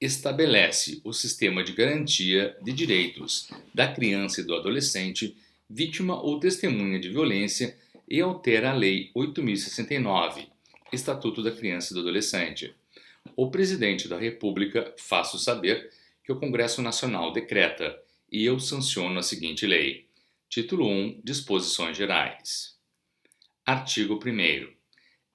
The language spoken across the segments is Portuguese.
estabelece o sistema de garantia de direitos da criança e do adolescente vítima ou testemunha de violência e altera a Lei 8.069, Estatuto da Criança e do Adolescente. O Presidente da República faço saber que o Congresso Nacional decreta e eu sanciono a seguinte lei. Título 1. Disposições Gerais. Artigo 1º.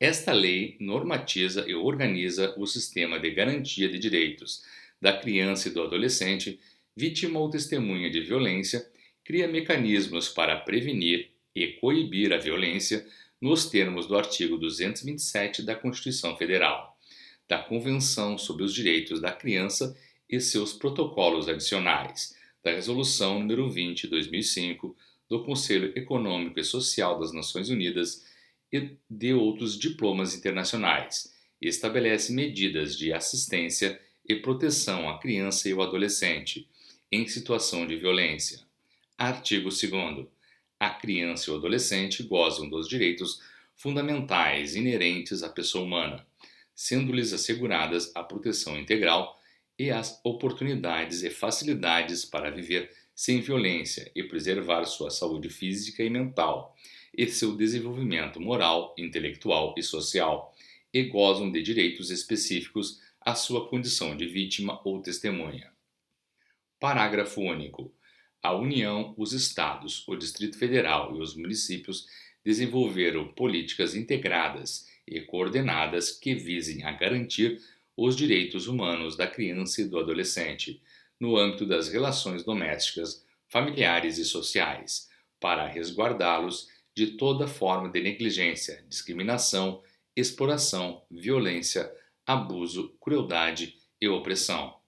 Esta lei normatiza e organiza o sistema de garantia de direitos da criança e do adolescente, vítima ou testemunha de violência, cria mecanismos para prevenir e coibir a violência nos termos do artigo 227 da Constituição Federal, da Convenção sobre os Direitos da Criança e seus protocolos adicionais, da Resolução nº 20/2005 do Conselho Econômico e Social das Nações Unidas e de outros diplomas internacionais, e estabelece medidas de assistência e proteção à criança e ao adolescente em situação de violência. Artigo 2º. A criança e o adolescente gozam dos direitos fundamentais inerentes à pessoa humana, sendo-lhes asseguradas a proteção integral e as oportunidades e facilidades para viver sem violência e preservar sua saúde física e mental, e seu desenvolvimento moral, intelectual e social, e gozam de direitos específicos à sua condição de vítima ou testemunha. Parágrafo único. A União, os Estados, o Distrito Federal e os municípios desenvolveram políticas integradas e coordenadas que visem a garantir os direitos humanos da criança e do adolescente, no âmbito das relações domésticas, familiares e sociais, para resguardá-los de toda forma de negligência, discriminação, exploração, violência, abuso, crueldade e opressão.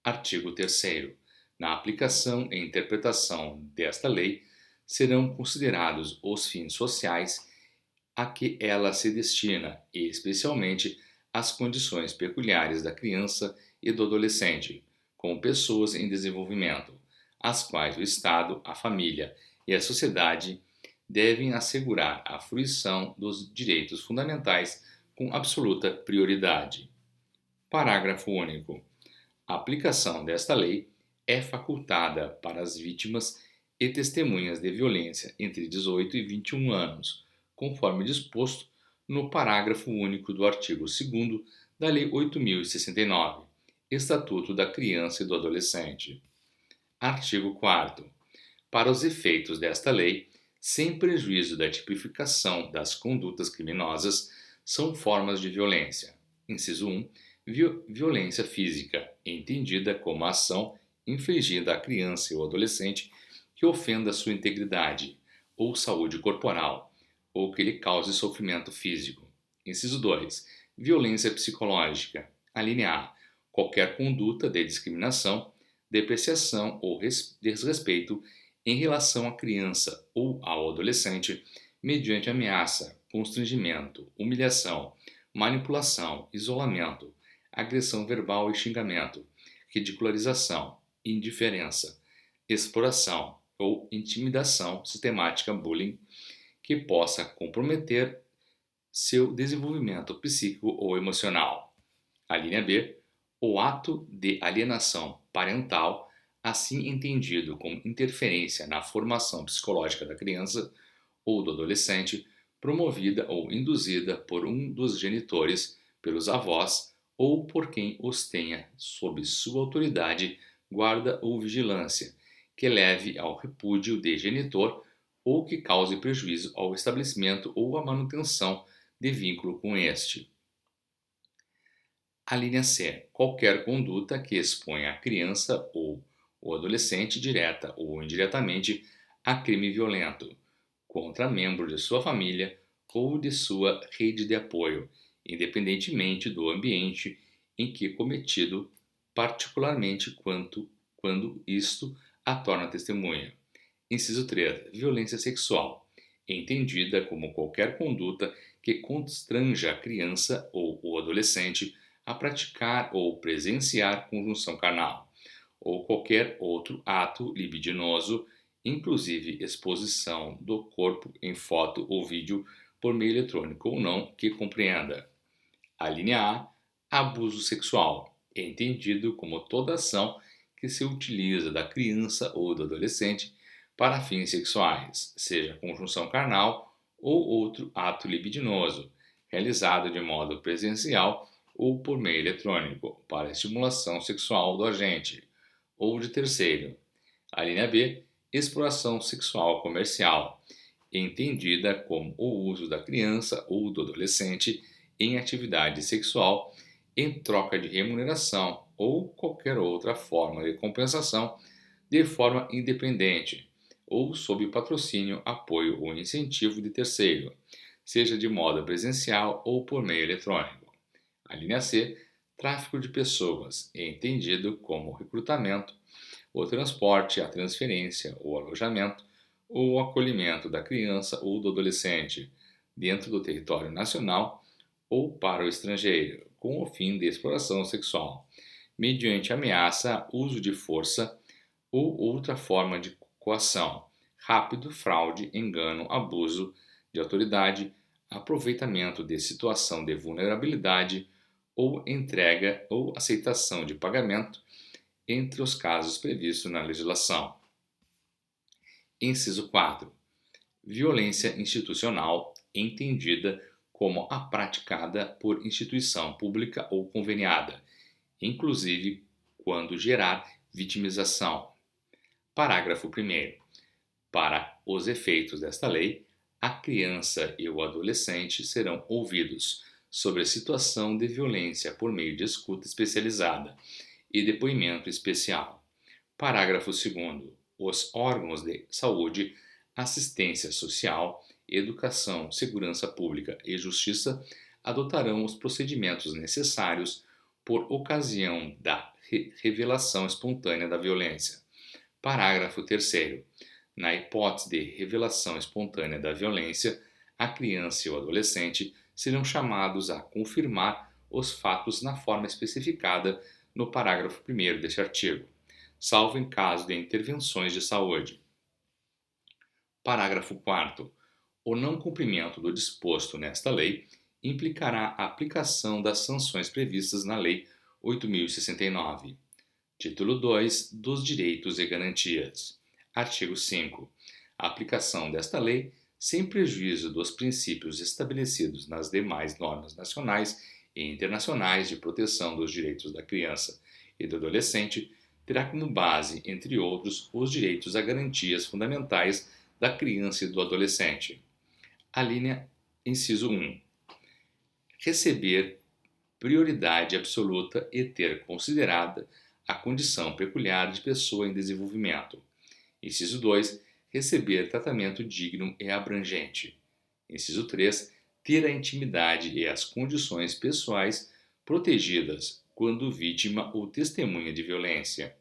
Artigo 3º. Na aplicação e interpretação desta lei, serão considerados os fins sociais a que ela se destina e, especialmente, as condições peculiares da criança e do adolescente, como pessoas em desenvolvimento, às quais o Estado, a família e a sociedade devem assegurar a fruição dos direitos fundamentais com absoluta prioridade. Parágrafo único. A aplicação desta lei é facultada para as vítimas e testemunhas de violência entre 18 e 21 anos, conforme disposto no parágrafo único do artigo 2º da Lei 8.069, Estatuto da Criança e do Adolescente. Artigo 4º. Para os efeitos desta lei, sem prejuízo da tipificação das condutas criminosas, são formas de violência. Inciso 1. Violência física, entendida como a ação infligida à criança ou adolescente que ofenda sua integridade ou saúde corporal, ou que lhe cause sofrimento físico. Inciso 2. Violência psicológica. Alínea A. Qualquer conduta de discriminação, depreciação ou desrespeito em relação à criança ou ao adolescente, mediante ameaça, constrangimento, humilhação, manipulação, isolamento, agressão verbal e xingamento, ridicularização, indiferença, exploração ou intimidação sistemática bullying que possa comprometer seu desenvolvimento psíquico ou emocional. A linha B. O ato de alienação parental, assim entendido como interferência na formação psicológica da criança ou do adolescente, promovida ou induzida por um dos genitores, pelos avós ou por quem os tenha sob sua autoridade, guarda ou vigilância, que leve ao repúdio de genitor ou que cause prejuízo ao estabelecimento ou à manutenção de vínculo com este. A linha C. Qualquer conduta que exponha a criança ou o adolescente direta ou indiretamente a crime violento contra membro de sua família ou de sua rede de apoio, independentemente do ambiente em que cometido, particularmente quando isto a torna testemunha. Inciso 3. Violência sexual, entendida como qualquer conduta que constranja a criança ou o adolescente a praticar ou presenciar conjunção carnal, ou qualquer outro ato libidinoso, inclusive exposição do corpo em foto ou vídeo por meio eletrônico ou não, que compreenda. A linha A. Abuso sexual, é entendido como toda ação que se utiliza da criança ou do adolescente para fins sexuais, seja conjunção carnal ou outro ato libidinoso, realizado de modo presencial ou por meio eletrônico, para estimulação sexual do agente ou de terceiro. A linha B, exploração sexual comercial, entendida como o uso da criança ou do adolescente em atividade sexual em troca de remuneração ou qualquer outra forma de compensação de forma independente ou sob patrocínio, apoio ou incentivo de terceiro, seja de modo presencial ou por meio eletrônico. A linha C, tráfico de pessoas, é entendido como recrutamento, o transporte, a transferência, o alojamento ou o acolhimento da criança ou do adolescente dentro do território nacional ou para o estrangeiro, com o fim de exploração sexual, mediante ameaça, uso de força ou outra forma de coação, rápido, fraude, engano, abuso de autoridade, aproveitamento de situação de vulnerabilidade ou entrega ou aceitação de pagamento, entre os casos previstos na legislação. Inciso 4. Violência institucional, entendida como a praticada por instituição pública ou conveniada, inclusive quando gerar vitimização. Parágrafo 1º. Para os efeitos desta lei, a criança e o adolescente serão ouvidos sobre a situação de violência por meio de escuta especializada e depoimento especial. Parágrafo 2º. Os órgãos de saúde, assistência social, educação, segurança pública e justiça adotarão os procedimentos necessários por ocasião da revelação espontânea da violência. Parágrafo 3º. Na hipótese de revelação espontânea da violência, a criança e o adolescente serão chamados a confirmar os fatos na forma especificada no parágrafo 1º deste artigo, salvo em caso de intervenções de saúde. Parágrafo 4º. O não cumprimento do disposto nesta lei implicará a aplicação das sanções previstas na Lei 8.069. Título 2 dos Direitos e Garantias. Artigo 5. A aplicação desta lei, sem prejuízo dos princípios estabelecidos nas demais normas nacionais e internacionais de proteção dos direitos da criança e do adolescente, terá como base, entre outros, os direitos a garantias fundamentais da criança e do adolescente. A linha inciso 1. Receber prioridade absoluta e ter considerada a condição peculiar de pessoa em desenvolvimento. Inciso 2. Receber tratamento digno e abrangente. Inciso 3. Ter a intimidade e as condições pessoais protegidas quando vítima ou testemunha de violência.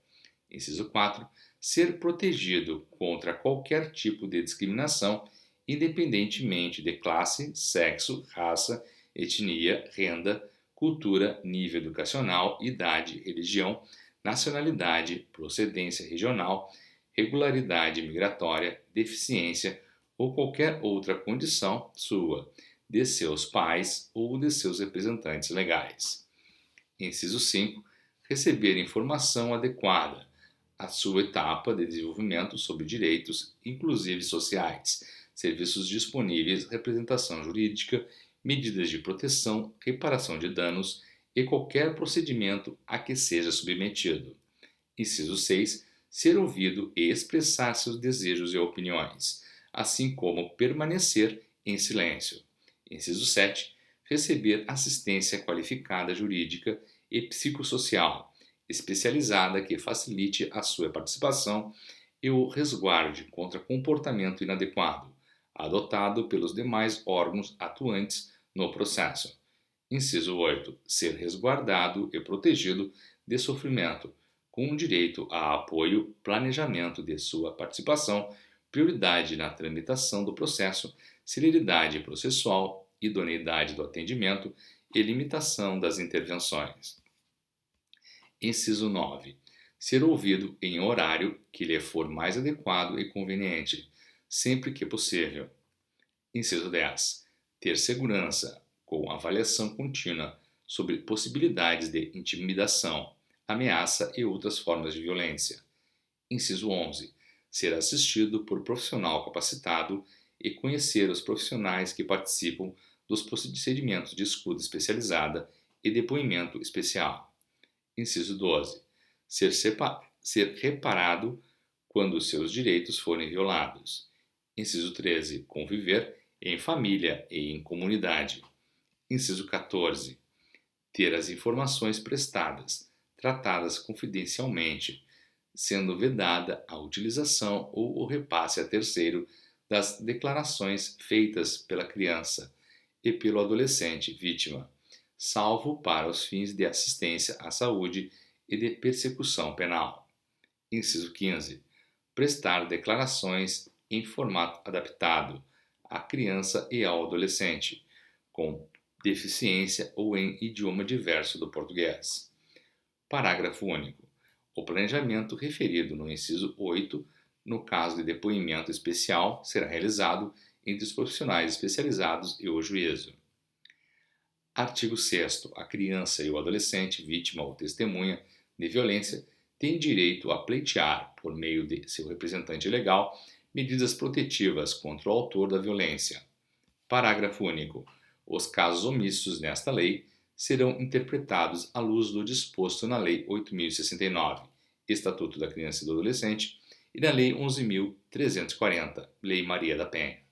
Inciso 4. Ser protegido contra qualquer tipo de discriminação, independentemente de classe, sexo, raça, etnia, renda, cultura, nível educacional, idade, religião, nacionalidade, procedência regional, regularidade migratória, deficiência ou qualquer outra condição sua, de seus pais ou de seus representantes legais. Inciso 5. Receber informação adequada à sua etapa de desenvolvimento sobre direitos, inclusive sociais, serviços disponíveis, representação jurídica, medidas de proteção, reparação de danos e qualquer procedimento a que seja submetido. Inciso 6. Ser ouvido e expressar seus desejos e opiniões, assim como permanecer em silêncio. Inciso 7. Receber assistência qualificada jurídica e psicossocial, especializada que facilite a sua participação e o resguarde contra comportamento inadequado, adotado pelos demais órgãos atuantes no processo. Inciso 8. Ser resguardado e protegido de sofrimento, com direito a apoio, planejamento de sua participação, prioridade na tramitação do processo, celeridade processual, idoneidade do atendimento e limitação das intervenções. Inciso 9. Ser ouvido em horário que lhe for mais adequado e conveniente, sempre que possível. Inciso 10. Ter segurança, com avaliação contínua sobre possibilidades de intimidação, ameaça e outras formas de violência. Inciso 11. Ser assistido por profissional capacitado e conhecer os profissionais que participam dos procedimentos de escuta especializada e depoimento especial. Inciso 12. Ser reparado quando seus direitos forem violados. Inciso 13. Conviver em família e em comunidade. Inciso 14. Ter as informações prestadas, tratadas confidencialmente, sendo vedada a utilização ou o repasse a terceiro das declarações feitas pela criança e pelo adolescente vítima, salvo para os fins de assistência à saúde e de persecução penal. Inciso 15. Prestar declarações em formato adaptado à criança e ao adolescente, com deficiência ou em idioma diverso do português. Parágrafo único. O planejamento referido no inciso 8, no caso de depoimento especial, será realizado entre os profissionais especializados e o juízo. Artigo 6º. A criança e o adolescente, vítima ou testemunha de violência, têm direito a pleitear, por meio de seu representante legal, medidas protetivas contra o autor da violência. Parágrafo único. Os casos omissos nesta lei serão interpretados à luz do disposto na Lei 8.069, Estatuto da Criança e do Adolescente, e na Lei 11.340, Lei Maria da Penha.